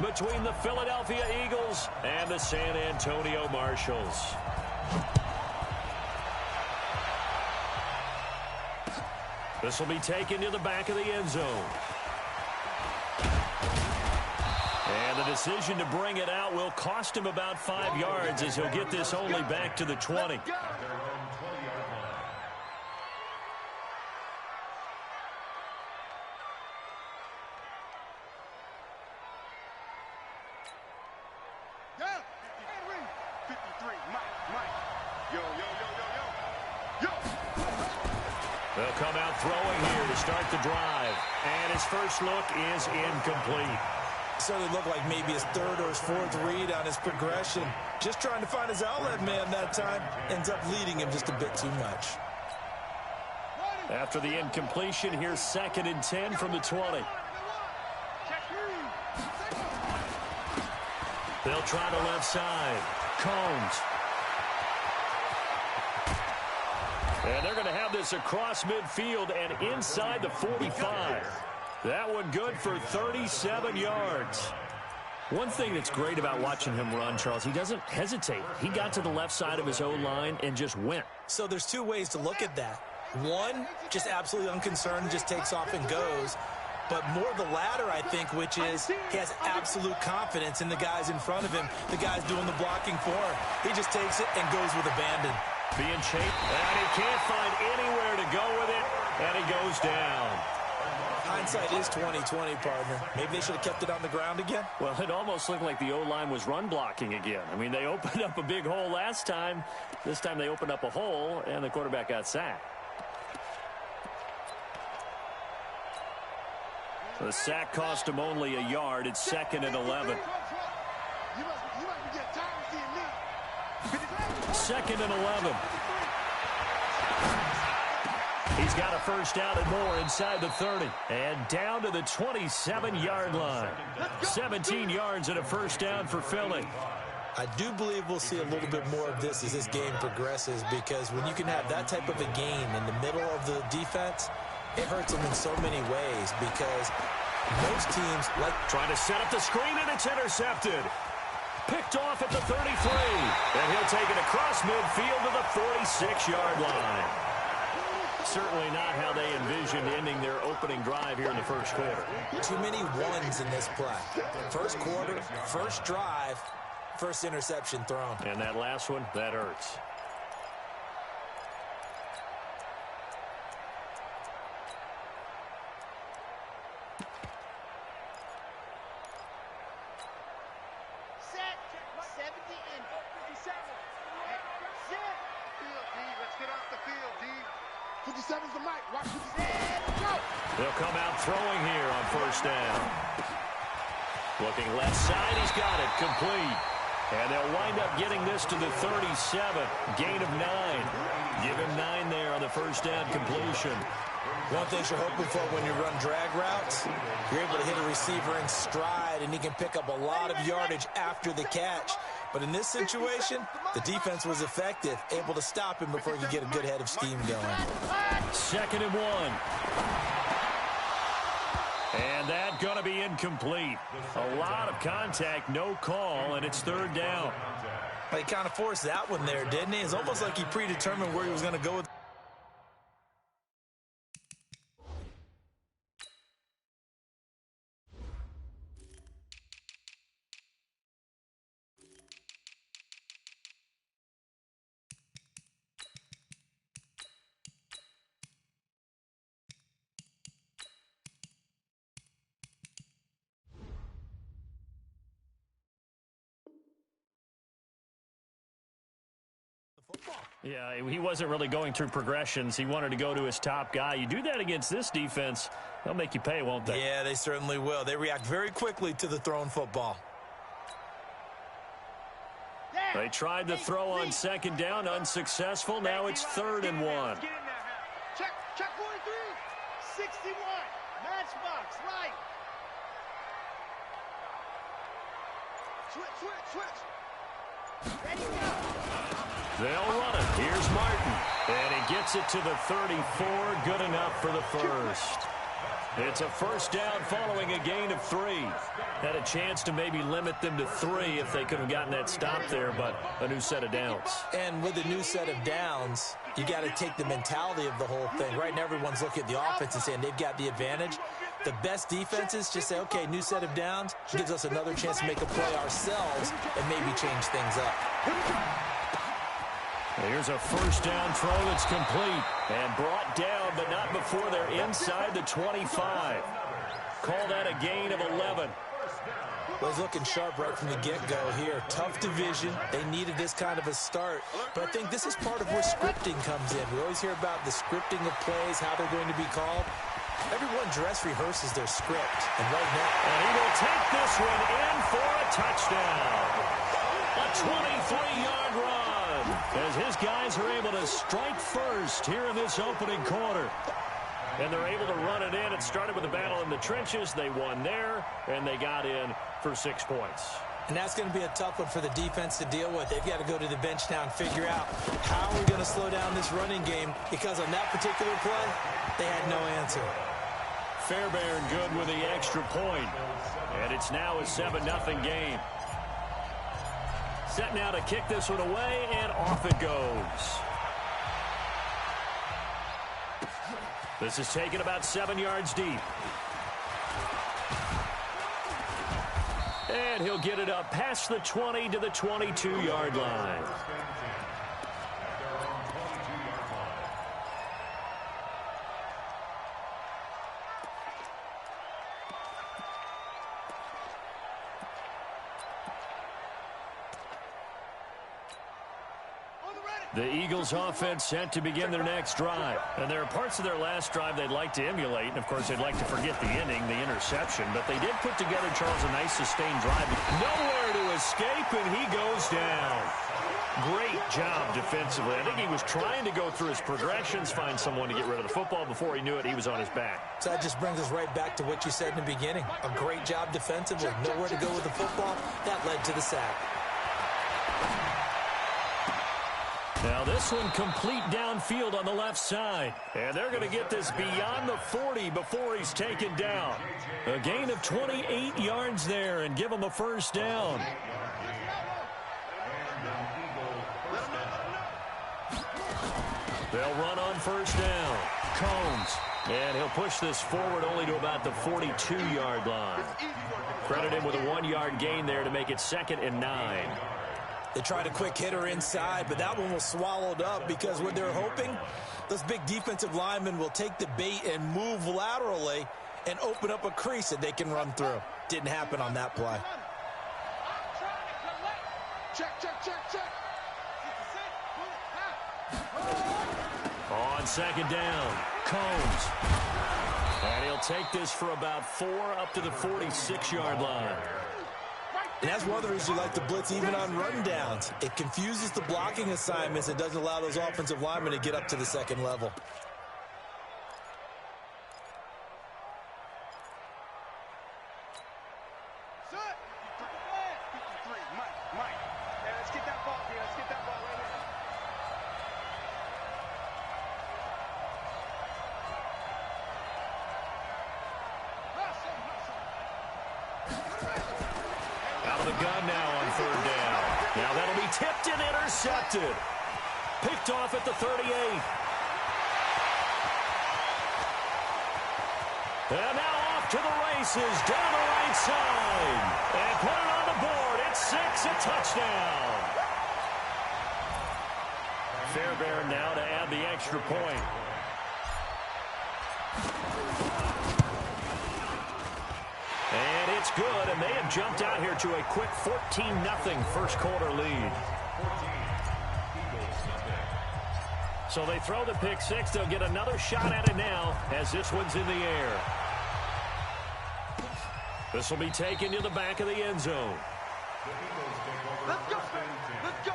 between the Philadelphia Eagles and the San Antonio Marshals. This will be taken to the back of the end zone. And the decision to bring it out will cost him about 5 yards as he'll get this only back to the 20. They'll come out throwing here to start the drive. And his first look is incomplete. Certainly looked like maybe his third or his fourth read on his progression. Just trying to find his outlet man that time. Ends up leading him just a bit too much. After the incompletion, here's 2nd and 10 from the 20. They'll try the left side. Combs. And they're going to have this across midfield and inside the 45. That one good for 37 yards. One thing that's great about watching him run, Charles, he doesn't hesitate. He got to the left side of his O-line and just went. So there's two ways to look at that. One, just absolutely unconcerned, just takes off and goes. But more the latter, I think, which is he has absolute confidence in the guys in front of him, the guys doing the blocking for him. He just takes it and goes with abandon. Being chased, and he can't find anywhere to go with it, and he goes down. Hindsight is 20/20, partner. Maybe they should have kept it on the ground again. Well, it almost looked like the O-line was run blocking again. I mean, they opened up a big hole last time. This time they opened up a hole, and the quarterback got sacked. The sack cost him only a yard. It's 2nd and 11. 2nd and 11. He's got a first down and more inside the 30. And down to the 27-yard line. 17 yards and a first down for Philly. I do believe we'll see a little bit more of this as this game progresses, because when you can have that type of a game in the middle of the defense, it hurts them in so many ways, because most teams like trying to set up the screen, and it's intercepted. Picked off at the 33. And he'll take it across midfield to the 46-yard line. Certainly not how they envisioned ending their opening drive here in the first quarter. Too many ones in this play. First quarter, first drive, first interception thrown. And that last one, that hurts. They'll come out throwing here on first down. Looking left side, he's got it, complete. And they'll wind up getting this to the 37, gain of 9. Give him 9 there on the first down completion. One thing you're hoping for when you run drag routes, you're able to hit a receiver in stride, and he can pick up a lot of yardage after the catch. But in this situation, the defense was effective, able to stop him before he could get a good head of steam going. 2nd and 1. And that's going to be incomplete. A lot of contact, no call, and it's 3rd down. He kind of forced that one there, didn't he? It's almost like he predetermined where he was going to go with. Yeah, he wasn't really going through progressions. He wanted to go to his top guy. You do that against this defense, they'll make you pay, won't they? Yeah, they certainly will. They react very quickly to the thrown football. They tried to throw on 2nd down, unsuccessful. Now it's 3rd and 1. Check 43, 61, matchbox, right. Switch. Ready, go. They'll run it. Here's Martin. And he gets it to the 34. Good enough for the first. It's a first down following a gain of 3. Had a chance to maybe limit them to 3 if they could have gotten that stop there, but a new set of downs. And with a new set of downs, you got to take the mentality of the whole thing. Right now, everyone's looking at the offense and saying they've got the advantage. The best defenses just say, okay, new set of downs gives us another chance to make a play ourselves and maybe change things up. Here's a first down throw that's complete and brought down, but not before they're inside the 25. Call that a gain of 11. Well, he's looking sharp right from the get-go here. Tough division. They needed this kind of a start. But I think this is part of where scripting comes in. We always hear about the scripting of plays, how they're going to be called. Everyone dress rehearses their script. And right now, and he will take this one in for a touchdown. A 23-yard run as his guys are able to strike first here in this opening quarter. And they're able to run it in. It started with a battle in the trenches. They won there, and they got in for 6 points. And that's going to be a tough one for the defense to deal with. They've got to go to the bench now and figure out how we're going to slow down this running game, because on that particular play, they had no answer. Fairbairn good with the extra point. And it's now a 7-0 game. Set now to kick this one away, and off it goes. This is taken about 7 yards deep. And he'll get it up past the 20 to the 22-yard line. The Eagles offense set to begin their next drive. And there are parts of their last drive they'd like to emulate. And, of course, they'd like to forget the inning, the interception. But they did put together, Charles, a nice sustained drive. Nowhere to escape, and he goes down. Great job defensively. I think he was trying to go through his progressions, find someone to get rid of the football. Before he knew it, he was on his back. So that just brings us right back to what you said in the beginning. A great job defensively. Nowhere to go with the football. That led to the sack. Now this one complete downfield on the left side. And they're going to get this beyond the 40 before he's taken down. A gain of 28 yards there and give him a first down. They'll run on first down. Combs. And he'll push this forward only to about the 42-yard line. Credit him with a 1-yard gain there to make it 2nd and 9. They tried a quick hitter inside, but that one was swallowed up because what they're hoping, those big defensive linemen will take the bait and move laterally and open up a crease that they can run through. Didn't happen on that play. Check, check, check, check. On 2nd down, Combs. And he'll take this for about 4 up to the 46-yard line. And that's one of the reasons you like to blitz even on run downs. It confuses the blocking assignments and doesn't allow those offensive linemen to get up to the second level. Intercepted. Picked off at the 38. And now off to the races down the right side. And put it on the board. It's 6, a touchdown. Fairbairn now to add the extra point. And it's good, and they have jumped out here to a quick 14-0 first quarter lead. So they throw the pick 6. They'll get another shot at it now as this one's in the air. This will be taken to the back of the end zone. Let's go. Let's go.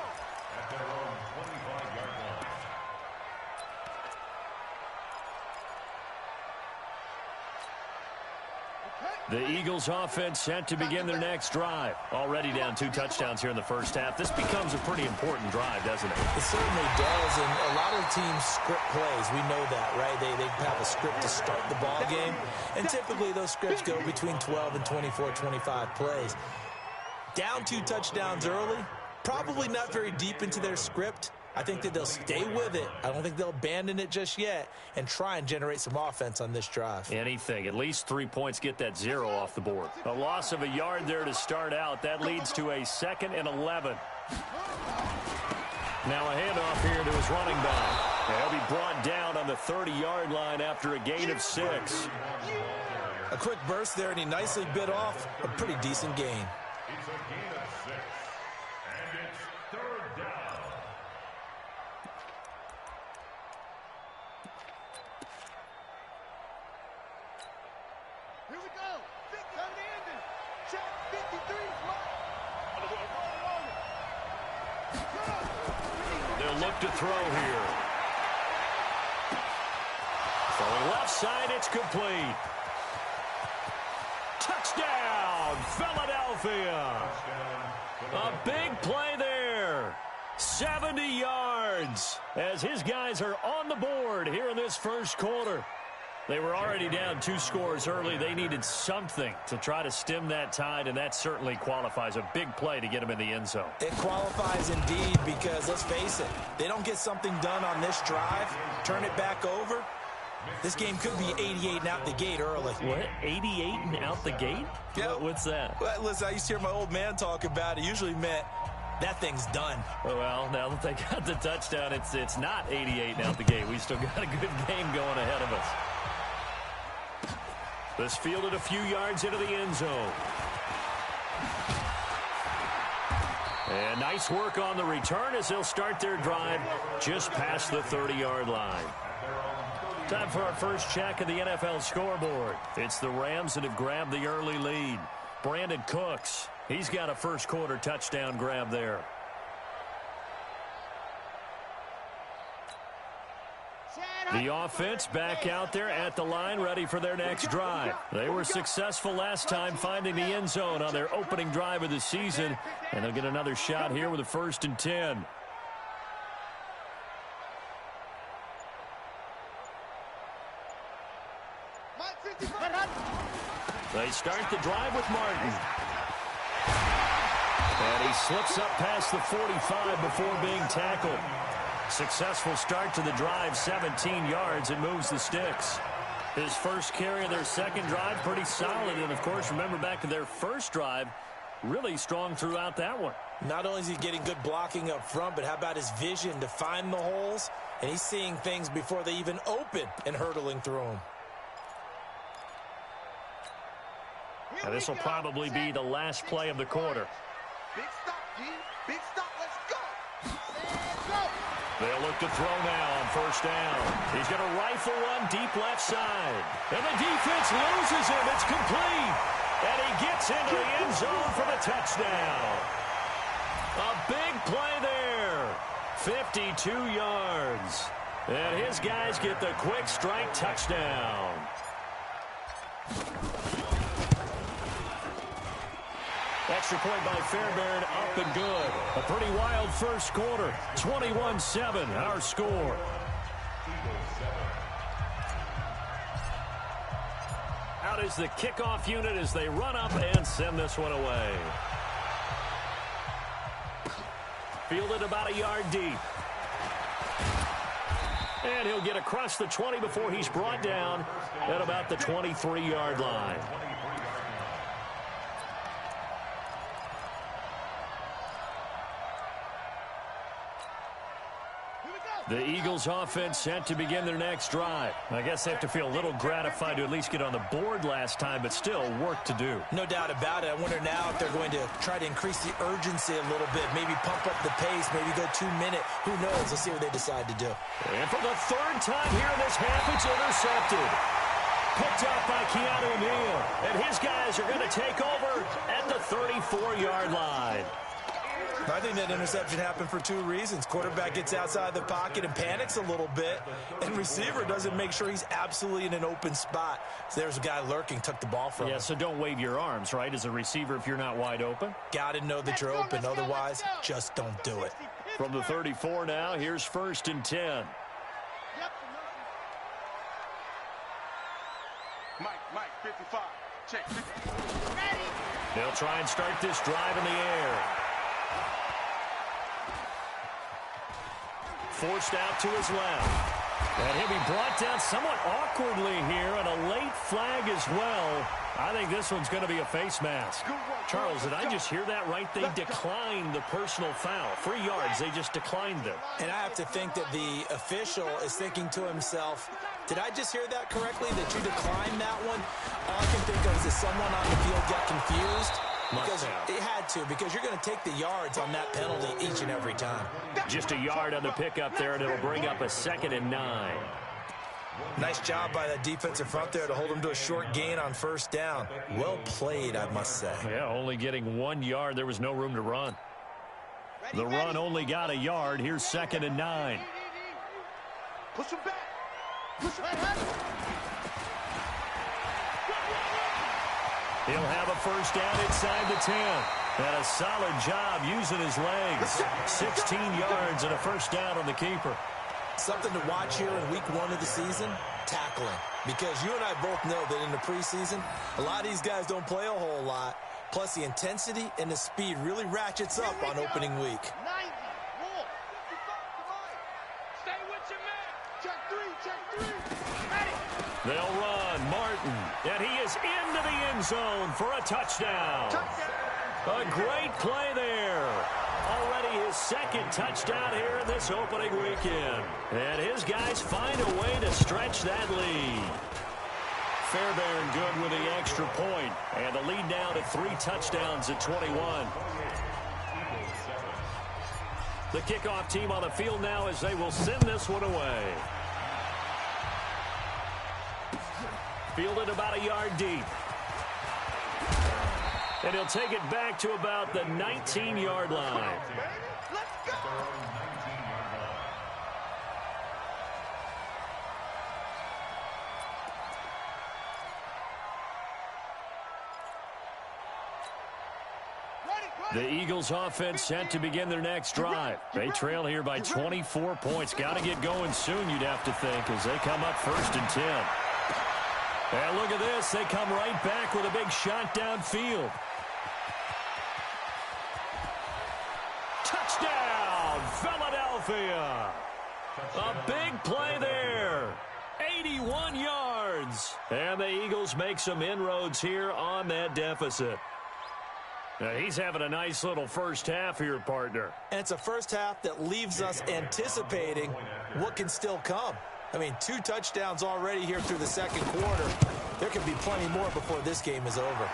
The Eagles offense set to begin their next drive. Already down 2 touchdowns here in the first half. This becomes a pretty important drive, doesn't it? It certainly does, and a lot of teams script plays. We know that, right? They have a script to start the ball game, and typically those scripts go between 12 and 24, 25 plays. Down 2 touchdowns early, probably not very deep into their script. I think that they'll stay with it. I don't think they'll abandon it just yet and try and generate some offense on this drive. Anything. At least 3 points get that 0 off the board. A loss of a yard there to start out. That leads to a 2nd and 11. Now a handoff here to his running back. He'll be brought down on the 30-yard line after a gain of 6. A quick burst there, and he nicely bit off a pretty decent gain. It's a gain of 6. And it's 3rd down. Here we go. Come to Endon. Check 53. They'll look to throw here. Throwing left side, it's complete. Touchdown, Philadelphia. A big play there. 70 yards as his guys are on the board here in this first quarter. They were already down 2 scores early. They needed something to try to stem that tide, and that certainly qualifies. A big play to get them in the end zone. It qualifies indeed because, let's face it, they don't get something done on this drive, turn it back over, this game could be 88 and out the gate early. What? 88 and out the gate? Yeah. What's that? Well, listen, I used to hear my old man talk about it. Usually meant that thing's done. Well, now that they got the touchdown, it's not 88 and out the gate. We still got a good game going ahead of us. This fielded a few yards into the end zone. And nice work on the return as they'll start their drive just past the 30-yard line. Time for our first check of the NFL scoreboard. It's the Rams that have grabbed the early lead. Brandon Cooks, he's got a first-quarter touchdown grab there. The offense back out there at the line, ready for their next drive. They were successful last time finding the end zone on their opening drive of the season, and they'll get another shot here with a 1st and 10. They start the drive with Martin. And he slips up past the 45 before being tackled. Successful start to the drive, 17 yards, and moves the sticks. His first carry of their second drive, pretty solid. And, of course, remember back to their first drive, really strong throughout that one. Not only is he getting good blocking up front, but how about his vision to find the holes? And he's seeing things before they even open and hurdling through them. Now, this will probably be the last play of the quarter. Big stop, G. Big stop. Let's go. And go. They'll look to throw now on 1st down. He's going to rifle one deep left side. And the defense loses him. It's complete. And he gets into the end zone for the touchdown. A big play there. 52 yards. And his guys get the quick strike touchdown. Extra point by Fairbairn, up and good. A pretty wild first quarter. 21-7, our score. Out is the kickoff unit as they run up and send this one away. Fielded about a yard deep. And he'll get across the 20 before he's brought down at about the 23-yard line. The Eagles offense set to begin their next drive. I guess they have to feel a little gratified to at least get on the board last time, but still work to do. No doubt about it. I wonder now if they're going to try to increase the urgency a little bit, maybe pump up the pace, maybe go 2 minute. Who knows? Let's see what they decide to do. And for the 3rd time here in this half, it's intercepted. Picked up by Keanu Neal. And his guys are going to take over at the 34-yard line. I think that interception happened for two reasons. Quarterback gets outside the pocket and panics a little bit, and receiver doesn't make sure he's absolutely in an open spot. So there's a guy lurking, took the ball from him. Yeah, so don't wave your arms, right, as a receiver if you're not wide open. Got to know that you're open. Otherwise, just don't do it. From the 34 now, here's 1st and 10. Mike, 55. Check. They'll try and start this drive in the air. Forced out to his left. And he'll be brought down somewhat awkwardly here, and a late flag as well. I think this one's going to be a face mask. Charles, did I just hear that right? They declined the personal foul. 3 yards, they just declined them. And I have to think that the official is thinking to himself, did I just hear that correctly, that you declined that one? All I can think of is that someone on the field got confused. Because it had to, because you're going to take the yards on that penalty each and every time. Just a yard on the pickup there, and it'll bring up a 2nd and 9. Nice job by that defensive front there to hold him to a short gain on 1st down. Well played, I must say. Yeah, only getting 1 yard. There was no room to run. The run only got a yard. Here's 2nd and 9. Push him back. Push him back. He'll have a 1st down inside the 10. And a solid job using his legs. 16 yards and a 1st down on the keeper. Something to watch here in week 1 of the season, tackling. Because you and I both know that in the preseason, a lot of these guys don't play a whole lot. Plus, the intensity and the speed really ratchets up on opening week. 90. More. 55. Stay with your man. Check 3. Ready. They'll run. Martin. And he is into the end zone for a touchdown. A great play there. Already his 2nd touchdown here in this opening weekend. And his guys find a way to stretch that lead. Fairbairn good with the extra point. And the lead now to 3 touchdowns at 21. The kickoff team on the field now as they will send this one away. Fielded about a yard deep. And he'll take it back to about the 19-yard line. Let's go. The Eagles offense set to begin their next drive. They trail here by 24 points. Got to get going soon, you'd have to think, as they come up 1st and 10. And look at this. They come right back with a big shot downfield. Touchdown, Philadelphia. A big play there. 81 yards. And the Eagles make some inroads here on that deficit. Now, he's having a nice little 1st half here, partner. And it's a 1st half that leaves us anticipating what can still come. I mean, 2 touchdowns already here through the 2nd quarter. There could be plenty more before this game is over.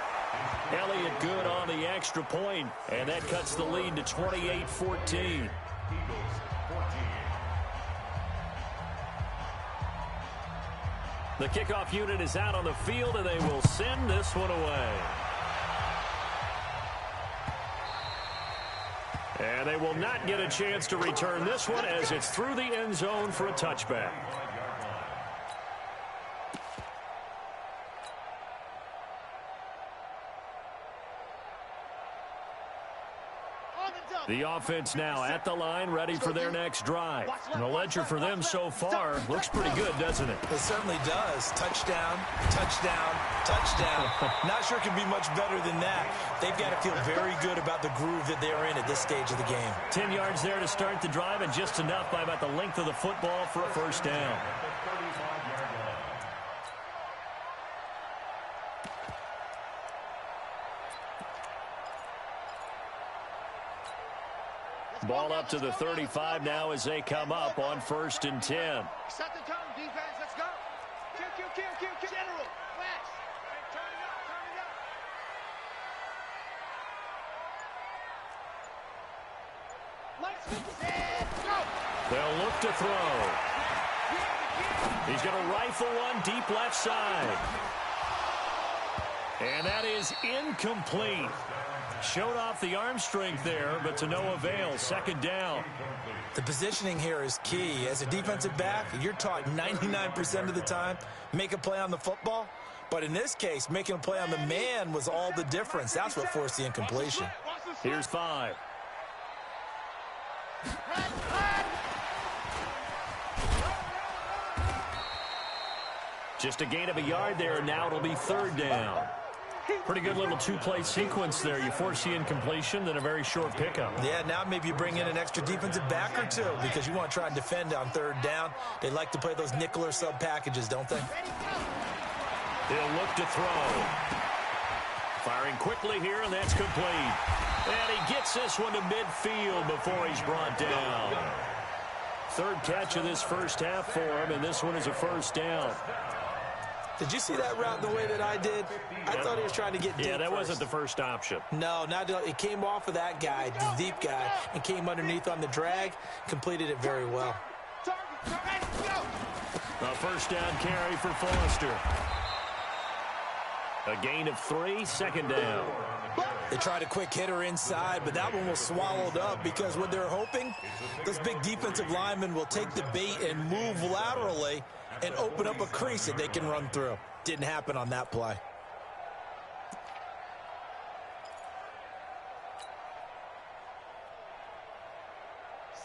Elliott good on the extra point, and that cuts the lead to 28-14. The kickoff unit is out on the field, and they will send this one away. And they will not get a chance to return this one as it's through the end zone for a touchback. The offense now at the line, ready for their next drive. And the ledger for them so far looks pretty good, doesn't it? It certainly does. Touchdown, touchdown, touchdown. Not sure it can be much better than that. They've got to feel very good about the groove that they're in at this stage of the game. 10 yards there to start the drive, and just enough by about the length of the football for a 1st down. Ball up to the 35 now as they come up on 1st and 10. Set the tone, defense. Let's go. Kill. General. Flash. Hey, turn it up. Lights, set, go. They'll look to throw. He's going to rifle one deep left side. And that is incomplete. showed off the arm strength there, but to no avail. Second down. The positioning here is key. As a defensive back, you're taught 99% of the time, make a play on the football. But in this case, making a play on the man was all the difference. That's what forced the incompletion. Here's 5. Just a gain of a yard there. Now it'll be third down. Pretty good little two-play sequence there. You force the incompletion, then a very short pickup. Yeah, now maybe you bring in an extra defensive back or two because you want to try and defend on third down. They like to play those nickel or sub packages, don't they? He'll look to throw. Firing quickly here, and that's complete. And he gets this one to midfield before he's brought down. Third catch of this first half for him, and this one is a first down. Did you see that route the way that I did? I thought he was trying to get deep. Yeah, that first. wasn't the first option. No, not it came off of that guy, the deep guy, and came underneath on the drag, completed it very well. A first down carry for Foster. A gain of 3, second down. They tried a quick hitter inside, but that one was swallowed up because what they're hoping, those big defensive linemen will take the bait and move laterally and open up a crease that they can run through. Didn't happen on that play.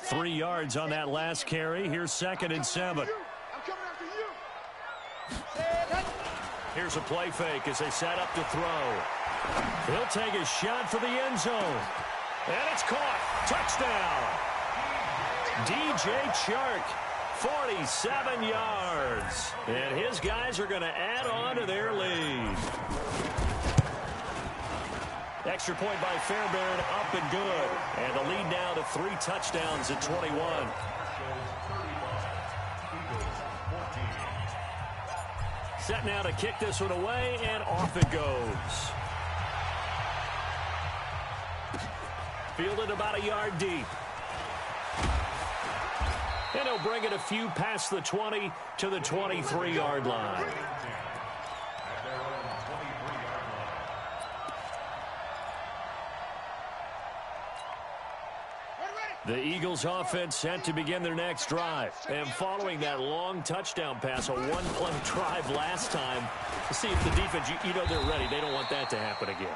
Three yards on that last carry. Here's 2nd and 7. I'm coming after you. Here's a play fake as they set up to throw. He'll take a shot for the end zone. And it's caught. Touchdown. DJ Chark, 47 yards. And his guys are going to add on to their lead. Extra point by Fairbairn, up and good. And the lead now to 3 touchdowns at 21. Set now to kick this one away, and off it goes. Fielded about a yard deep. And he'll bring it a few past the 20 to the 23-yard line. The Eagles offense set to begin their next drive. And following that long touchdown pass, a one-play drive last time, to see if the defense, you know they're ready. They don't want that to happen again.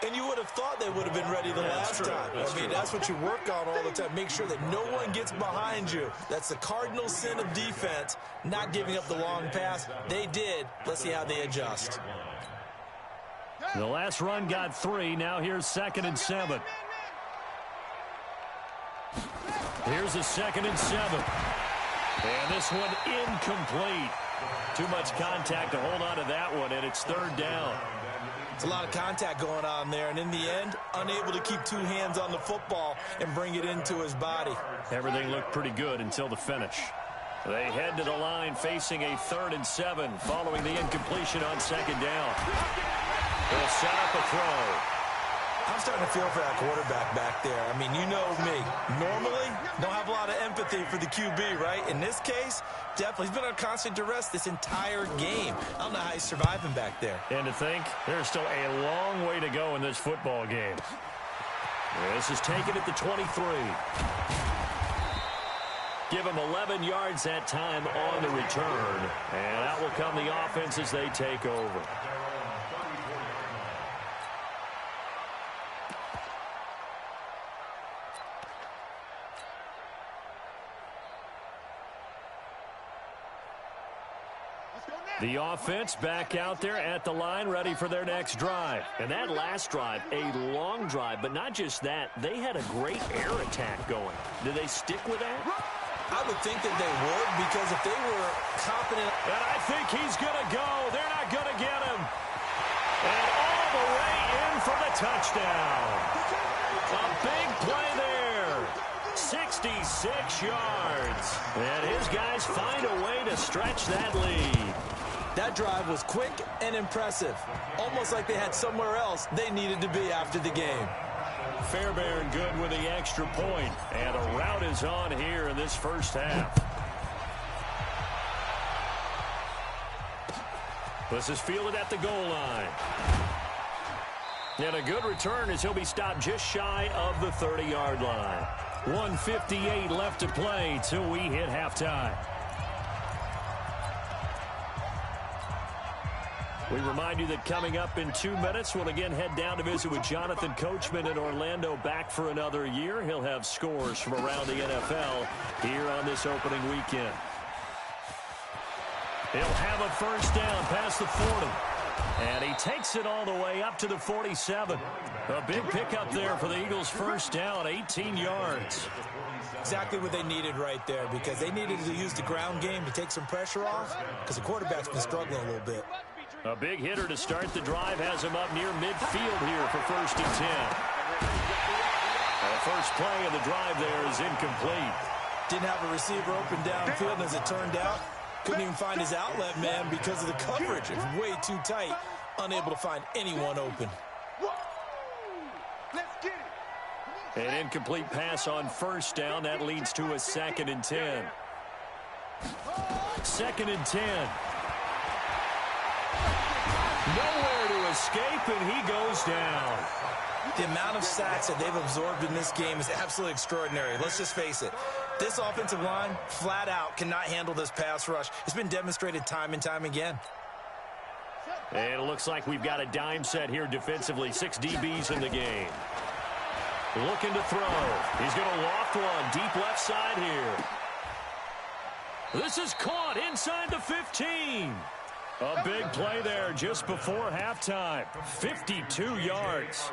And you would have thought they would have been ready the last time. That's what you work on all the time. Make sure that no one gets behind you. That's the cardinal sin of defense, not giving up the long pass. They did. Let's see how they adjust. The last run got 3. Now here's 2nd and 7. Here's a 2nd and 7. And this one incomplete. Too much contact to hold on to that one, and it's third down. It's a lot of contact going on there, and in the end, unable to keep 2 hands on the football and bring it into his body. Everything looked pretty good until the finish. They head to the line facing a 3rd and 7 following the incompletion on 2nd down. They'll set up a throw. I'm starting to feel for that quarterback back there. I mean, you know me. Normally, don't have a lot of empathy for the QB, right? In this case, definitely. He's been under constant duress this entire game. I don't know how he's surviving back there. And to think, there's still a long way to go in this football game. This is taken at the 23. Give him 11 yards that time on the return. And out will come the offense as they take over. The offense back out there at the line, ready for their next drive. And that last drive, a long drive, but not just that. They had a great air attack going. Did they stick with that? I would think that they would, because if they were confident. And I think he's going to go. They're not going to get him. And all the way in for the touchdown. A big play there. 66 yards. And his guys find a way to stretch that lead. That drive was quick and impressive. Almost like they had somewhere else they needed to be after the game. Fairbairn good with the extra point. And a rout is on here in this first half. This is fielded at the goal line. And a good return as he'll be stopped just shy of the 30-yard line. 1:58 left to play till we hit halftime. We remind you that coming up in 2 minutes, we'll again head down to visit with Jonathan Coachman in Orlando, back for another year. He'll have scores from around the NFL here on this opening weekend. He'll have a first down past the 40. And he takes it all the way up to the 47. A big pickup there for the Eagles' first down, 18 yards. Exactly what they needed right there, because they needed to use the ground game to take some pressure off, because the quarterback's been struggling a little bit. A big hitter to start the drive has him up near midfield here for 1st and 10. And the first play of the drive there is incomplete. Didn't have a receiver open downfield, and as it turned out, couldn't even find his outlet man because of the coverage. It was way too tight, unable to find anyone open. An incomplete pass on first down. That leads to a 2nd and 10. 2nd and 10. Nowhere to escape, and he goes down. The amount of sacks that they've absorbed in this game is absolutely extraordinary. Let's just face it. This offensive line, flat out, cannot handle this pass rush. It's been demonstrated time and time again. And it looks like we've got a dime set here defensively. 6 DBs in the game. Looking to throw. He's going to loft one. Deep left side here. This is caught inside the 15. A big play there just before halftime. 52 yards.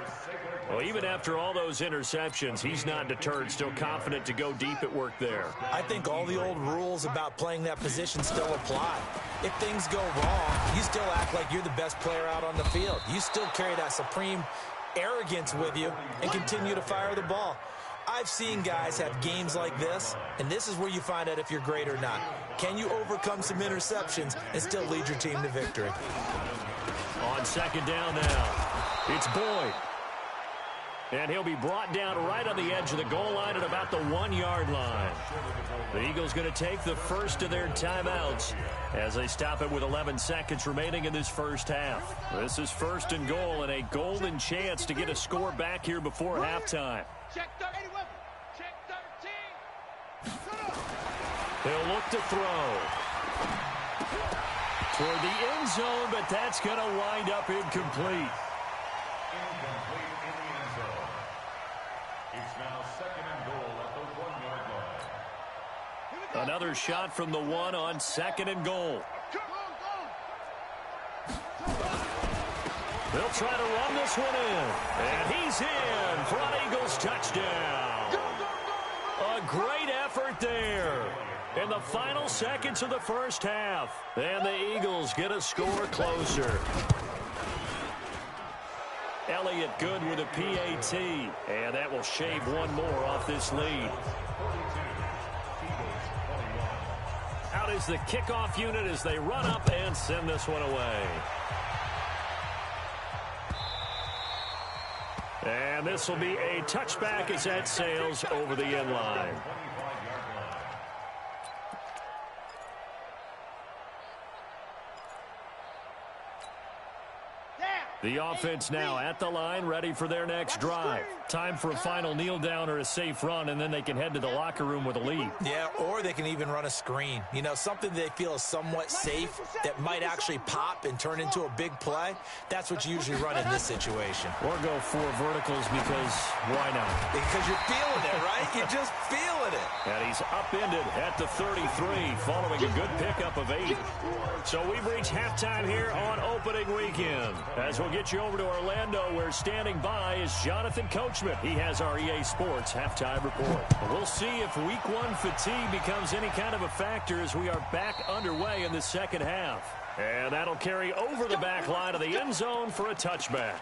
Well, even after all those interceptions, he's not deterred, still confident to go deep at work there. I think all the old rules about playing that position still apply. If things go wrong, you still act like you're the best player out on the field. You still carry that supreme arrogance with you and continue to fire the ball. I've seen guys have games like this, and this is where you find out if you're great or not. Can you overcome some interceptions and still lead your team to victory? On 2nd down now, it's Boyd. And he'll be brought down right on the edge of the goal line at about the 1-yard line. The Eagles going to take the first of their timeouts as they stop it with 11 seconds remaining in this first half. This is 1st and goal and a golden chance to get a score back here before halftime. Check 30. Check 13. He'll look to throw toward the end zone, but that's going to wind up incomplete. Incomplete in the end zone. It's now 2nd and goal at the 1-yard line. Another shot from the 1 on 2nd and goal. They'll try to run this one in. And he's in for an Eagles touchdown. A great effort there in the final seconds of the first half. And the Eagles get a score closer. Elliott good with a PAT. And that will shave one more off this lead. Out is the kickoff unit as they run up and send this one away. And this will be a touchback as that sails over the end line. The offense now at the line, ready for their next drive. Time for a final kneel down or a safe run, and then they can head to the locker room with a lead. Yeah, or they can even run a screen. You know, something they feel is somewhat safe that might actually pop and turn into a big play. That's what you usually run in this situation. Or go 4 verticals because why not? Because you're feeling it, right? You're just feeling it. And he's upended at the 33 following a good pickup of 8. So we've reached halftime here on opening weekend. As we'll get you over to Orlando, where standing by is Jonathan Coachman. He has our EA Sports halftime report. We'll see if week 1 fatigue becomes any kind of a factor as we are back underway in the second half. And that'll carry over the back line of the end zone for a touchback.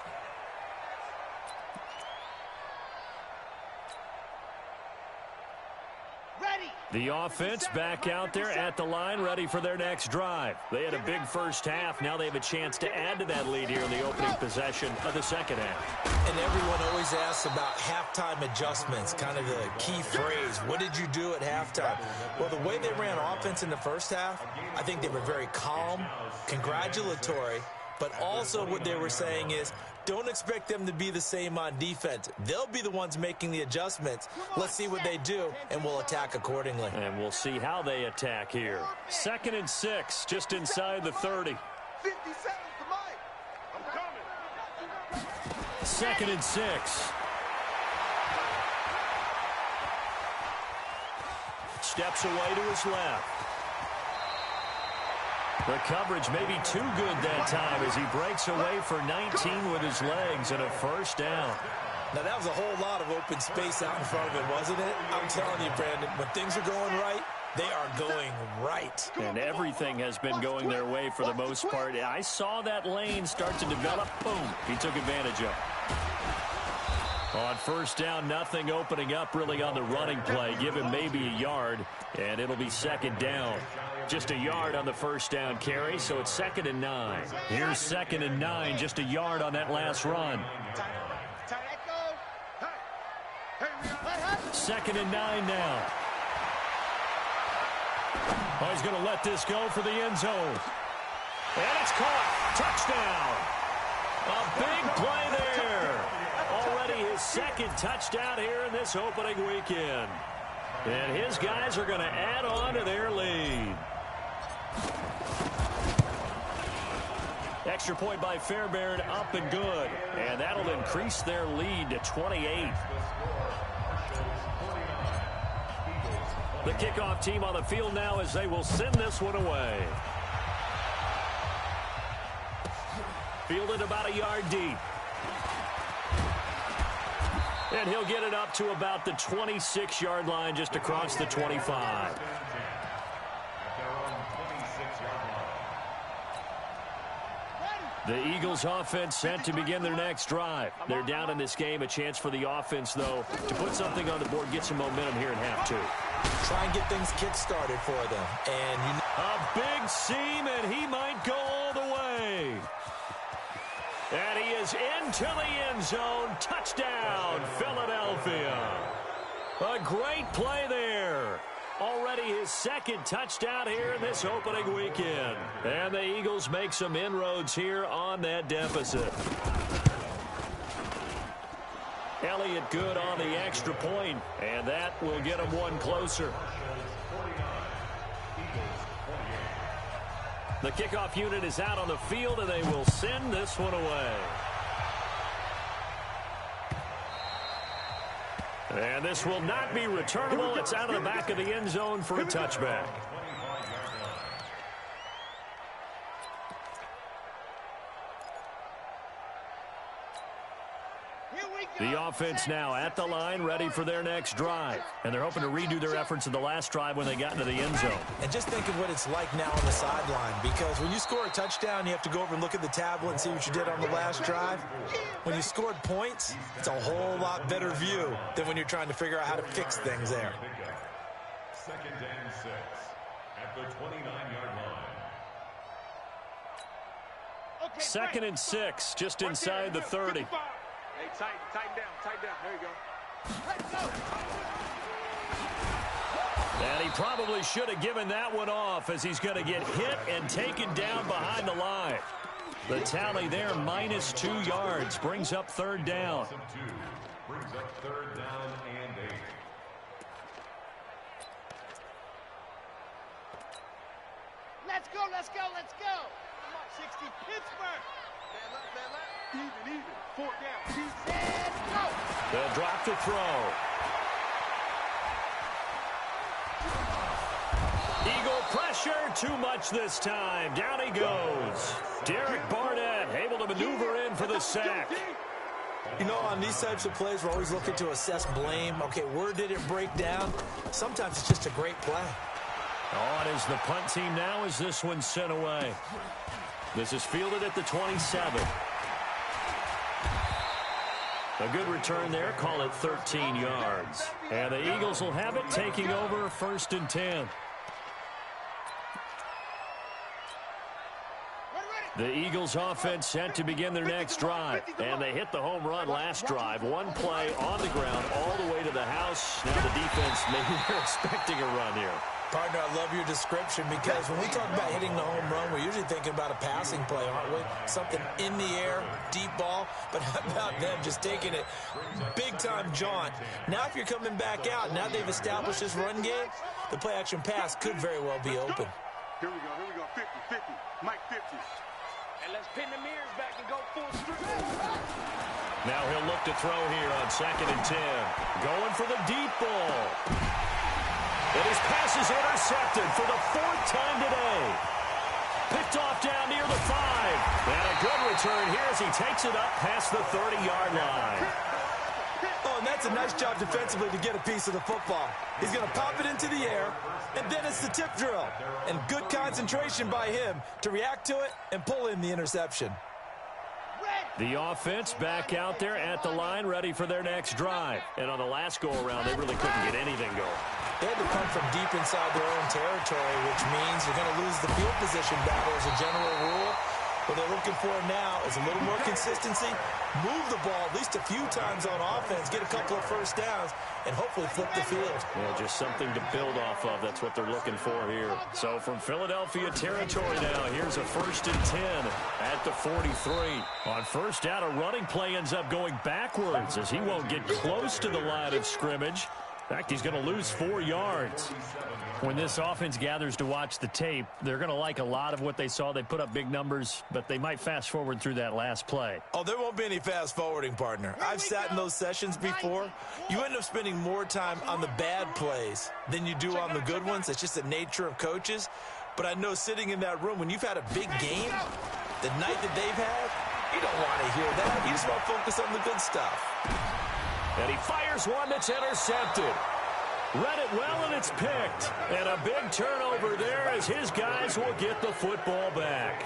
The offense back out there at the line, ready for their next drive. They had a big first half. Now they have a chance to add to that lead here in the opening possession of the second half. And everyone always asks about halftime adjustments, kind of the key phrase. What did you do at halftime? Well, the way they ran offense in the first half, I think they were very calm, congratulatory, but also what they were saying is, Don't expect them to be the same on defense. They'll be the ones making the adjustments. Let's see what they do, and we'll attack accordingly. And we'll see how they attack here. 2nd and 6, just inside the 30. 50 seconds to Mike. I'm coming. 2nd and 6. Steps away to his left. The coverage may be too good that time as he breaks away for 19 with his legs and a first down. Now, that was a whole lot of open space out in front of him, wasn't it? I'm telling you, Brandon, when things are going right, they are going right. And everything has been going their way for the most part. I saw that lane start to develop. Boom. He took advantage of it. On first down, nothing opening up really on the running play. Give him maybe a yard, and it'll be 2nd down. Just a yard on the first down carry, so it's 2nd and 9. Here's 2nd and 9, just a yard on that last run. 2nd and 9 now. Oh, he's going to let this go for the end zone. And it's caught. Touchdown. A big play there. Already his 2nd touchdown here in this opening weekend. And his guys are going to add on to their lead. Extra point by Fairbairn, up and good. And that'll increase their lead to 28. The kickoff team on the field now as they will send this one away. Fielded about a yard deep. And he'll get it up to about the 26-yard line, just across the 25. The Eagles offense set to begin their next drive. They're down in this game. A chance for the offense, though, to put something on the board, get some momentum here in half 2. Try and get things kick-started for them. And a big seam, and he might go all the way. And he is into the end zone. Touchdown, Philadelphia. A great play there. Already his 2nd touchdown here in this opening weekend. And the Eagles make some inroads here on that deficit. Elliott good on the extra point, and that will get him one closer. The kickoff unit is out on the field, and they will send this one away. And this will not be returnable. It's out of the back of the end zone for a touchback. The offense now at the line, ready for their next drive. And they're hoping to redo their efforts in the last drive when they got into the end zone. And just think of what it's like now on the sideline, because when you score a touchdown, you have to go over and look at the tablet and see what you did on the last drive. When you scored points, it's a whole lot better view than when you're trying to figure out how to fix things there. 2nd and 6 at the 29-yard line. 2nd and 6, just inside the 30. Hey, tighten down. There you go. Let's go. And he probably should have given that one off, as he's going to get hit and taken down behind the line. The tally there, -2 yards, brings up 3rd down. Brings up 3rd down and 8. Let's go. 60 Pittsburgh. Man left. Even. 4th down. Let's go. They'll drop to throw. Eagle pressure, too much this time. Down he goes. Derek Barnett able to maneuver in for the sack. You know, on these types of plays, we're always looking to assess blame. Okay, where did it break down? Sometimes it's just a great play. On is the punt team now as this one's sent away. This is fielded at the 27. A good return there, call it 13 yards. And the Eagles will have it, taking over 1st and 10. Ready. The Eagles offense set to begin their next drive. And they hit the home run last drive. One play on the ground all the way to the house. Now the defense, maybe they're expecting a run here. Partner, I love your description because when we talk about hitting the home run, we're usually thinking about a passing play, aren't we? Something in the air, deep ball. But how about them just taking it big-time jaunt? Now if you're coming back out, now they've established this run game, the play-action pass could very well be open. Here we go, 50-50, Mike 50. And let's pin the mirrors back and go full strip. Now he'll look to throw here on 2nd and 10. Going for the deep ball. And his pass is intercepted for the 4th time today. Picked off down near the 5. And a good return here as he takes it up past the 30-yard line. Oh, and that's a nice job defensively to get a piece of the football. He's going to pop it into the air, and then it's the tip drill. And good concentration by him to react to it and pull in the interception. The offense back out there at the line, ready for their next drive. And on the last go-around, they really couldn't get anything going. They had to come from deep inside their own territory, which means you're going to lose the field position battle as a general rule. What they're looking for now is a little more consistency, move the ball at least a few times on offense, get a couple of first downs, and hopefully flip the field. Yeah, just something to build off of. That's what they're looking for here. So from Philadelphia territory now, here's a 1st and 10 at the 43. On first down, a running play ends up going backwards as he won't get close to the line of scrimmage. In fact, he's going to lose 4 yards. When this offense gathers to watch the tape, they're going to like a lot of what they saw. They put up big numbers, but they might fast forward through that last play. Oh, there won't be any fast forwarding, partner. I've sat in those sessions before. You end up spending more time on the bad plays than you do on the good ones. It's just the nature of coaches. But I know sitting in that room, when you've had a big game, the night that they've had, you don't want to hear that. You just want to focus on the good stuff. And he fires one that's intercepted. Read it well, and it's picked. And a big turnover there as his guys will get the football back.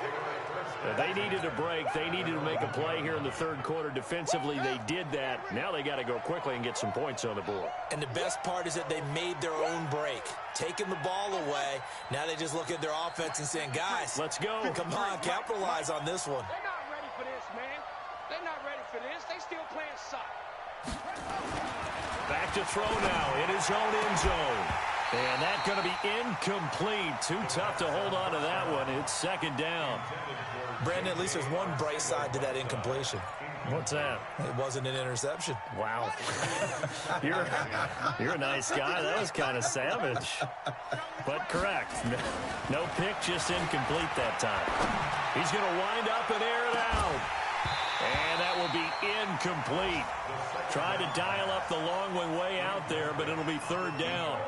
They needed a break. They needed to make a play here in the 3rd quarter. Defensively, they did that. Now they got to go quickly and get some points on the board. And the best part is that they made their own break. Taking the ball away. Now they just look at their offense and saying, guys, let's go. Come on, capitalize on this one. They're not ready for this, man. They're not ready for this. They still playing soft. Back to throw now in his own end zone. And that's going to be incomplete. Too tough to hold on to that one. It's 2nd down. Brandon, at least there's one bright side to that incompletion. What's that? It wasn't an interception. Wow. You're a nice guy. That was kind of savage. But correct. No pick, just incomplete that time. He's going to wind up and air it out. And that will be incomplete. Tried to dial up the long one way out there, but it'll be 3rd down.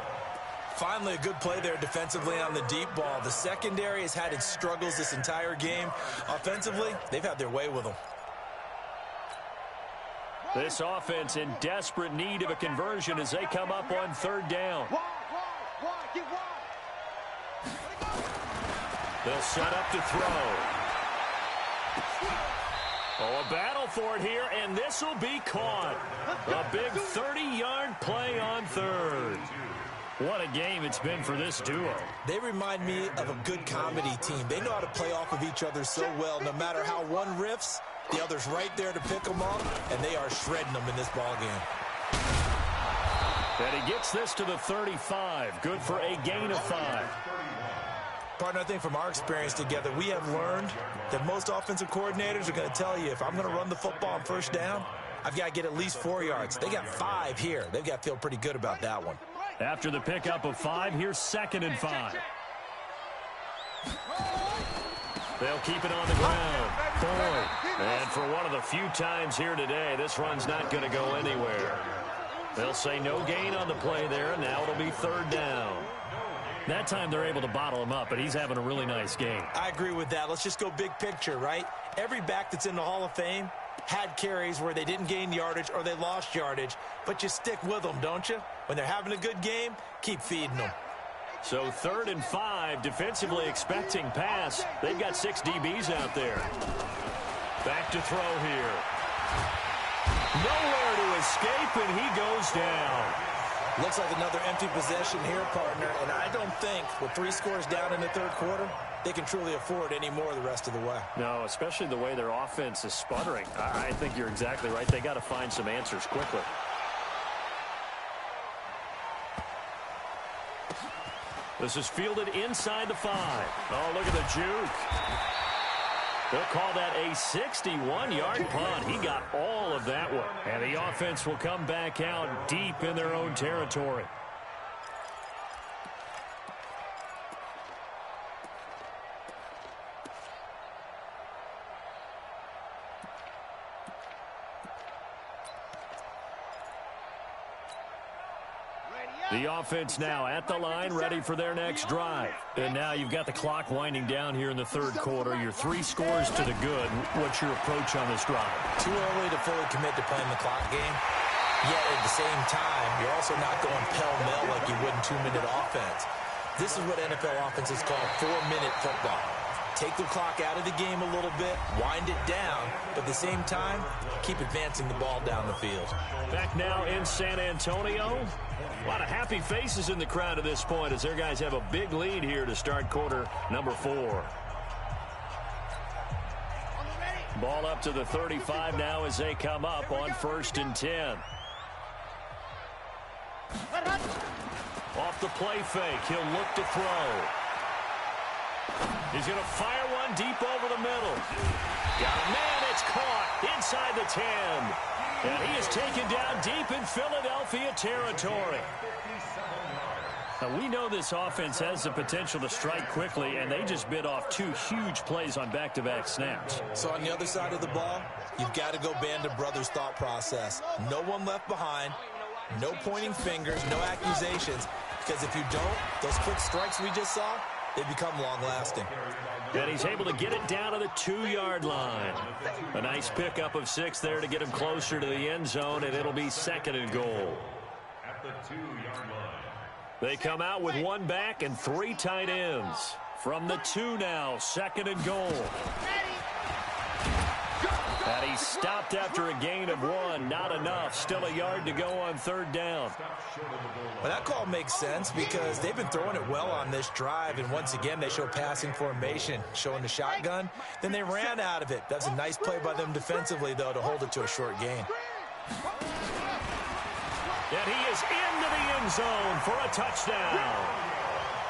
Finally, a good play there defensively on the deep ball. The secondary has had its struggles this entire game. Offensively, they've had their way with them. This offense in desperate need of a conversion as they come up on 3rd down. Get wide. They'll set up to throw. Oh, a battle for it here, and this will be caught. A big 30-yard play on 3rd. What a game it's been for this duo. They remind me of a good comedy team. They know how to play off of each other so well. No matter how one riffs, the other's right there to pick them up, and they are shredding them in this ball game. And he gets this to the 35. Good for a gain of 5. Partner, I think from our experience together, we have learned that most offensive coordinators are going to tell you, if I'm going to run the football on first down, I've got to get at least 4 yards. They got 5 here. They've got to feel pretty good about that one. After the pickup of 5, here's 2nd and 5. They'll keep it on the ground. Boyd. And for one of the few times here today, this run's not going to go anywhere. They'll say no gain on the play there, and now it'll be 3rd down. That time they're able to bottle him up, but he's having a really nice game. I agree with that. Let's just go big picture, right? Every back that's in the Hall of Fame had carries where they didn't gain yardage or they lost yardage, but you stick with them, don't you? When they're having a good game, keep feeding them. So 3rd and 5, defensively expecting pass. They've got 6 DBs out there. Back to throw here. Nowhere to escape, and he goes down. Looks like another empty possession here, partner, and I don't think with 3 scores down in the third quarter, they can truly afford any more the rest of the way. No, especially the way their offense is sputtering. I think you're exactly right. They got to find some answers quickly. This is fielded inside the 5. Oh, look at the juke. They'll call that a 61-yard punt. He got all of that one. And the offense will come back out deep in their own territory. The offense now at the line, ready for their next drive. And now you've got the clock winding down here in the third quarter. Your 3 scores to the good. What's your approach on this drive? Too early to fully commit to playing the clock game. Yet at the same time, you're also not going pell-mell like you would in 2-minute offense. This is what NFL offenses call 4-minute football. Take the clock out of the game a little bit, wind it down, but at the same time, keep advancing the ball down the field. Back now in San Antonio. A lot of happy faces in the crowd at this point as their guys have a big lead here to start quarter number 4. Ball up to the 35 now as they come up on 1st and 10. Off the play fake, he'll look to throw. He's going to fire one deep over the middle. Got a man, it's caught inside the 10. And he is taken down deep in Philadelphia territory. Now, we know this offense has the potential to strike quickly, and they just bit off 2 huge plays on back-to-back snaps. So on the other side of the ball, you've got to go Band of Brothers thought process. No one left behind, no pointing fingers, no accusations, because if you don't, those quick strikes we just saw, they become long-lasting. And he's able to get it down to the 2-yard line. A nice pickup of 6 there to get him closer to the end zone, and it'll be 2nd and goal. At the 2-yard line. They come out with 1 back and 3 tight ends. From the 2 now, 2nd and goal. And he stopped after a gain of 1. Not enough. Still a yard to go on 3rd down. Well, that call makes sense because they've been throwing it well on this drive, and once again they show passing formation, showing the shotgun. Then they ran out of it. That's a nice play by them defensively, though, to hold it to a short gain. And he is into the end zone for a touchdown.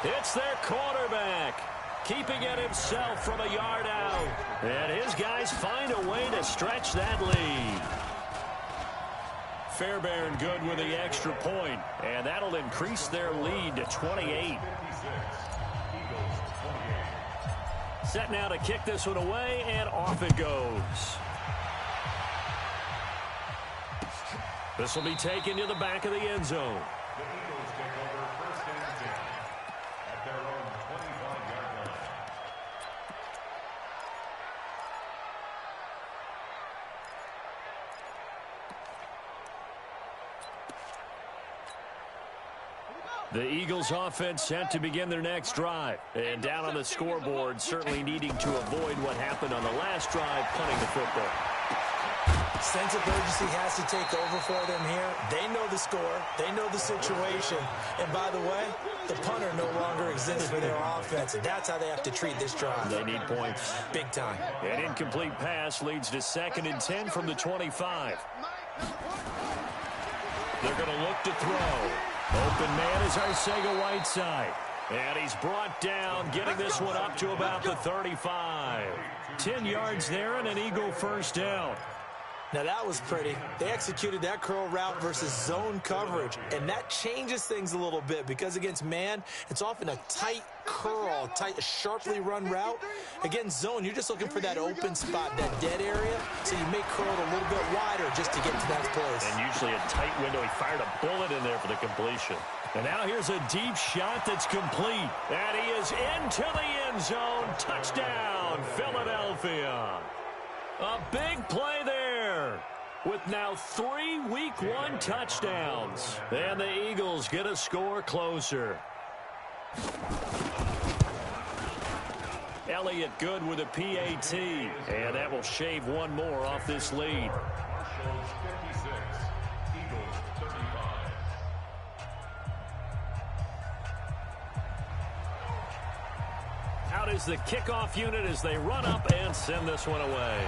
It's their quarterback, keeping it himself from a yard out. And his guys find a way to stretch that lead. Fairbairn good with the extra point, and that'll increase their lead to 28. Set now to kick this one away, and off it goes. This will be taken to the back of the end zone. The Eagles take over 1st and 10 at their own 25-yard line. The Eagles offense set to begin their next drive. And down on the scoreboard, certainly needing to avoid what happened on the last drive, punting the football. Sense of urgency has to take over for them here. They know the score. They know the situation. And by the way, the punter no longer exists for their offense. That's how they have to treat this drive. They need points. Big time. An incomplete pass leads to 2nd and 10 from the 25. They're going to look to throw. Open man is Arcega-Whiteside. And he's brought down, getting this one up to about the 35. 10 yards there and an Eagle 1st down. Now that was pretty. They executed that curl route versus zone coverage, and that changes things a little bit because against man, it's often a tight curl, tight, sharply run route. Against zone, you're just looking for that open spot, that dead area, so you make curl a little bit wider just to get to that place. And usually a tight window. He fired a bullet in there for the completion. And now here's a deep shot that's complete. And he is into the end zone. Touchdown, Philadelphia. A big play there with now 3 Week 1 touchdowns. And the Eagles get a score closer. Elliott good with a PAT. And that will shave 1 more off this lead. Marshal 56, Eagles 35. out is the kickoff unit as they run up and send this one away.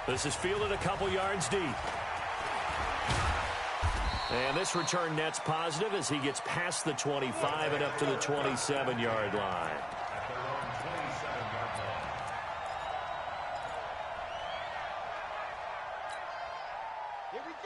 This is fielded a couple yards deep. And this return net's positive as he gets past the 25 and up to the 27-yard line.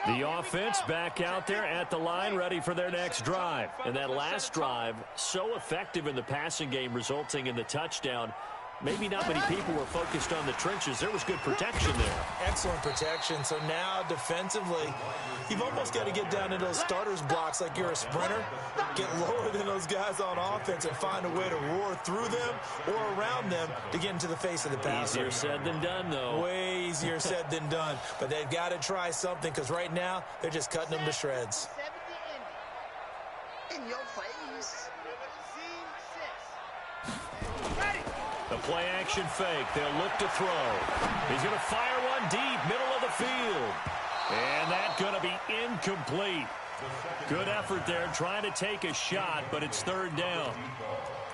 The offense back out there at the line, ready for their next drive. And that last drive, so effective in the passing game, resulting in the touchdown. Maybe not many people were focused on the trenches. There was good protection there. Excellent protection. So now defensively, you've almost got to get down to those starters blocks like you're a sprinter. Get lower than those guys on offense and find a way to roar through them or around them to get into the face of the passer. Easier said than done, though. Way easier said than done. But they've got to try something because right now they're just cutting them to shreds. In your face. The play-action fake. They'll look to throw. He's going to fire one deep, middle of the field. And that's going to be incomplete. Good effort there, trying to take a shot, but it's third down.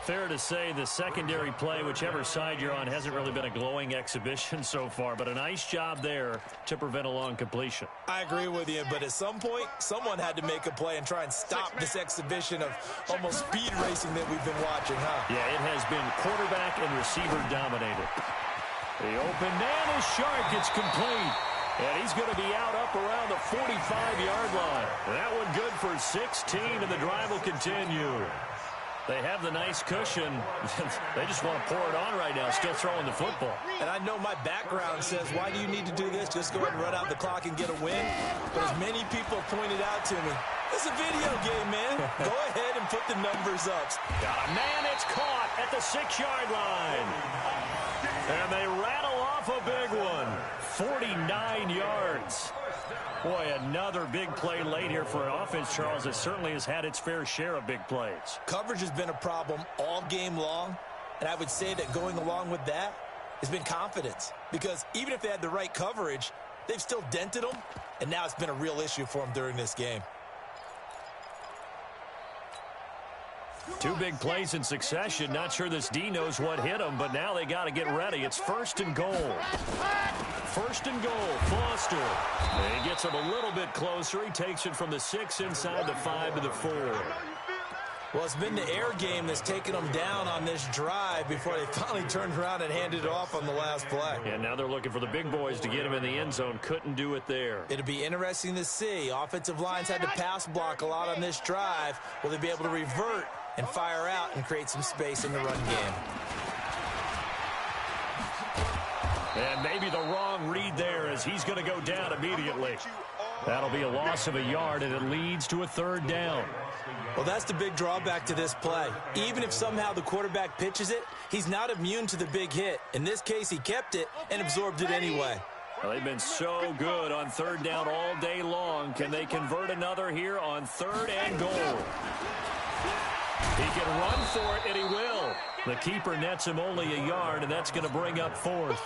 Fair to say the secondary play, whichever side you're on, hasn't really been a glowing exhibition so far, but a nice job there to prevent a long completion. I agree with you, but at some point, someone had to make a play and try and stop this exhibition of almost speed racing that we've been watching, huh? Yeah, it has been quarterback and receiver dominated. The open man is sharp. It's complete. And he's going to be out up around the 45-yard line. That one good for 16, and the drive will continue. They have the nice cushion. They just want to pour it on right now, still throwing the football. And I know my background says, why do you need to do this? Just go ahead and run out the clock and get a win. But as many people pointed out to me, it's a video game, man. Go ahead and put the numbers up. Got a man, it's caught at the 6-yard line. And they rattle off a big one. 49 yards. Boy, another big play late here for an offense, Charles, that certainly has had its fair share of big plays. Coverage has been a problem all game long, and I would say that going along with that has been confidence. Because even if they had the right coverage, they've still dented them, and now it's been a real issue for them during this game. Two big plays in succession. Not sure this D knows what hit him, but now they got to get ready. It's first and goal. First and goal, Foster. And he gets him a little bit closer. He takes it from the 6 inside the 5 to the 4. Well, it's been the air game that's taken them down on this drive before they finally turned around and handed it off on the last play. And now they're looking for the big boys to get him in the end zone. Couldn't do it there. It'll be interesting to see. Offensive lines had to pass block a lot on this drive. Will they be able to revert and fire out and create some space in the run game? And maybe the wrong read there as he's going to go down immediately. That'll be a loss of a yard, and it leads to a third down. Well, that's the big drawback to this play. Even if somehow the quarterback pitches it, he's not immune to the big hit. In this case, he kept it and absorbed it anyway. Well, they've been so good on third down all day long. Can they convert another here on third and goal? He can run for it, and he will. The keeper nets him only a yard, and that's going to bring up fourth.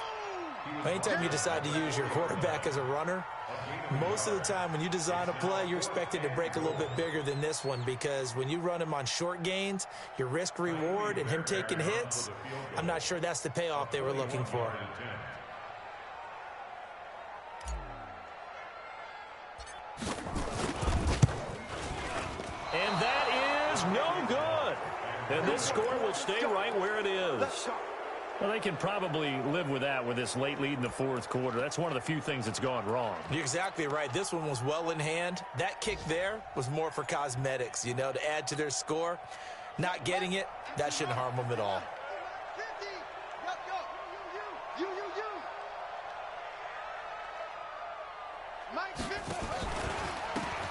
Anytime you decide to use your quarterback as a runner, most of the time when you design a play, you're expected to break a little bit bigger than this one, because when you run him on short gains, your risk reward and him taking hits, I'm not sure that's the payoff they were looking for. And that is no good. And this score will stay right where it is. Well, they can probably live with that with this late lead in the fourth quarter. That's one of the few things that's gone wrong. You're exactly right. This one was well in hand. That kick there was more for cosmetics, you know, to add to their score. Not getting it, that shouldn't harm them at all.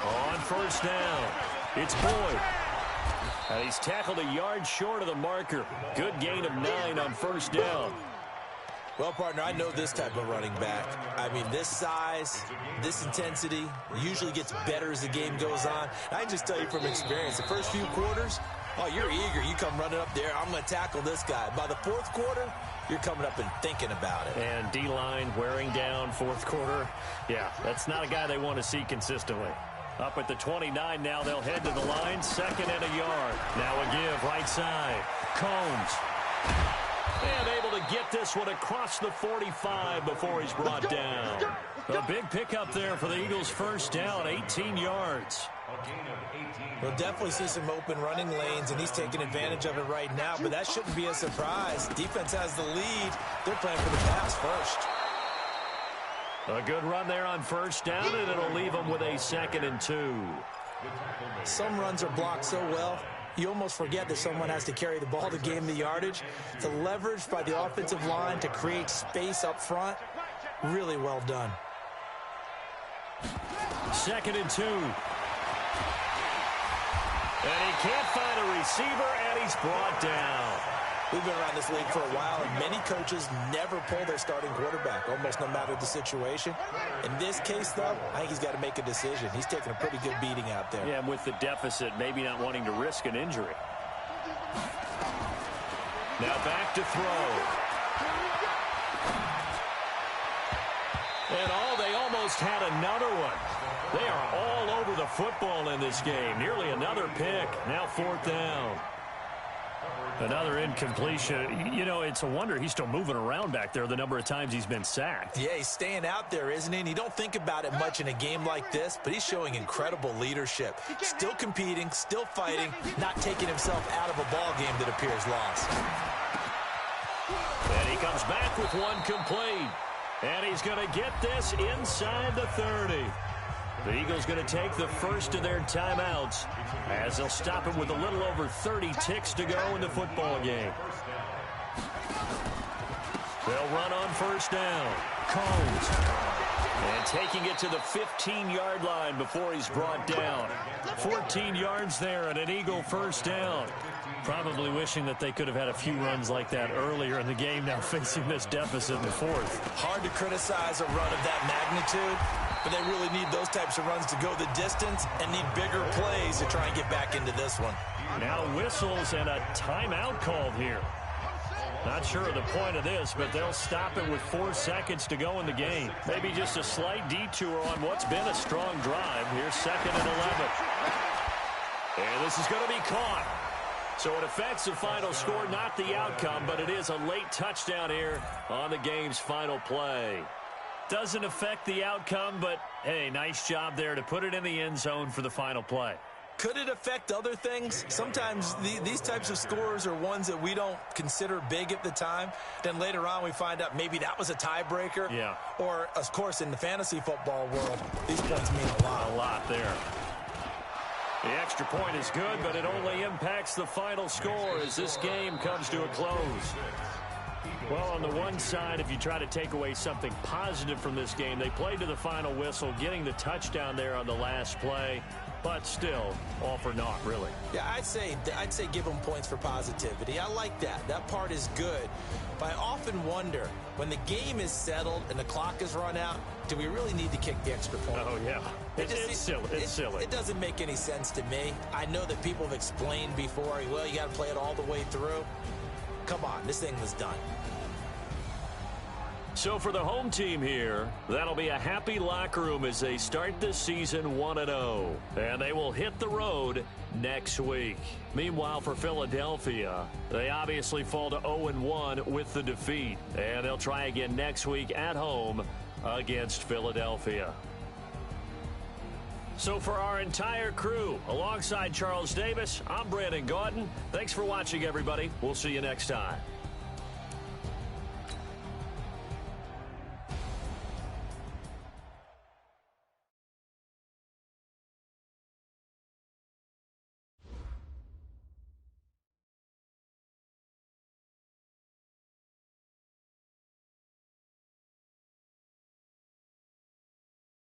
On first down, it's Boyd. And he's tackled a yard short of the marker. Good gain of 9 on first down. Well, partner, I know this type of running back. I mean, this size, this intensity usually gets better as the game goes on. I can just tell you from experience, the first few quarters, oh, you're eager. You come running up there, I'm going to tackle this guy. By the fourth quarter, you're coming up and thinking about it. And D-line wearing down fourth quarter. Yeah, that's not a guy they want to see consistently. Up at the 29 now, they'll head to the line. 2nd and a yard. Now a give right side. Combs. And able to get this one across the 45 before he's brought down. A big pickup there for the Eagles' first down, 18 yards. We'll definitely see some open running lanes, and he's taking advantage of it right now, but that shouldn't be a surprise. Defense has the lead. They're playing for the pass first. A good run there on first down, and it'll leave them with a 2nd and 2. Some runs are blocked so well, you almost forget that someone has to carry the ball to gain the yardage. The leverage by the offensive line to create space up front, really well done. 2nd and 2. And he can't find a receiver, and he's brought down. We've been around this league for a while, and many coaches never pull their starting quarterback, almost no matter the situation. In this case, though, I think he's got to make a decision. He's taking a pretty good beating out there. Yeah, and with the deficit, maybe not wanting to risk an injury. Now back to throw. And they almost had another one. They are all over the football in this game. Nearly another pick. Now 4th down. Another incompletion. You know, it's a wonder he's still moving around back there the number of times he's been sacked. Yeah, he's staying out there, isn't he? And you don't think about it much in a game like this, but he's showing incredible leadership. Still competing, still fighting, not taking himself out of a ball game that appears lost. And he comes back with one complete. And he's going to get this inside the 30. The Eagles going to take the first of their timeouts as they'll stop him with a little over 30 ticks to go in the football game. They'll run on first down. Combs. And taking it to the 15-yard line before he's brought down. 14 yards there and an Eagle first down. Probably wishing that they could have had a few runs like that earlier in the game, now facing this deficit in the 4th. Hard to criticize a run of that magnitude, but they really need those types of runs to go the distance and need bigger plays to try and get back into this one. Now whistles and a timeout called here. Not sure of the point of this, but they'll stop it with 4 seconds to go in the game. Maybe just a slight detour on what's been a strong drive. Here's 2nd and 11. And this is going to be caught. So it affects the final score, not the outcome, but it is a late touchdown here on the game's final play. Doesn't affect the outcome, but, hey, nice job there to put it in the end zone for the final play. Could it affect other things? Sometimes these types of scores are ones that we don't consider big at the time. Then later on we find out maybe that was a tiebreaker. Yeah. Or, of course, in the fantasy football world, these points mean a lot. A lot there. The extra point is good, but it only impacts the final score as this game comes to a close. Well, on the one side, if you try to take away something positive from this game, they played to the final whistle, getting the touchdown there on the last play. But still, all for naught, really. Yeah, I'd say give them points for positivity. I like that. That part is good. But I often wonder, when the game is settled and the clock is run out, do we really need to kick the extra point? Oh, yeah. It's silly. It's silly. It doesn't make any sense to me. I know that people have explained before, well, you got to play it all the way through. Come on, this thing was done. So for the home team here, that'll be a happy locker room as they start this season 1-0. And they will hit the road next week. Meanwhile, for Philadelphia, they obviously fall to 0-1 with the defeat. And they'll try again next week at home against Philadelphia. So for our entire crew, alongside Charles Davis, I'm Brandon Gaudin. Thanks for watching, everybody. We'll see you next time.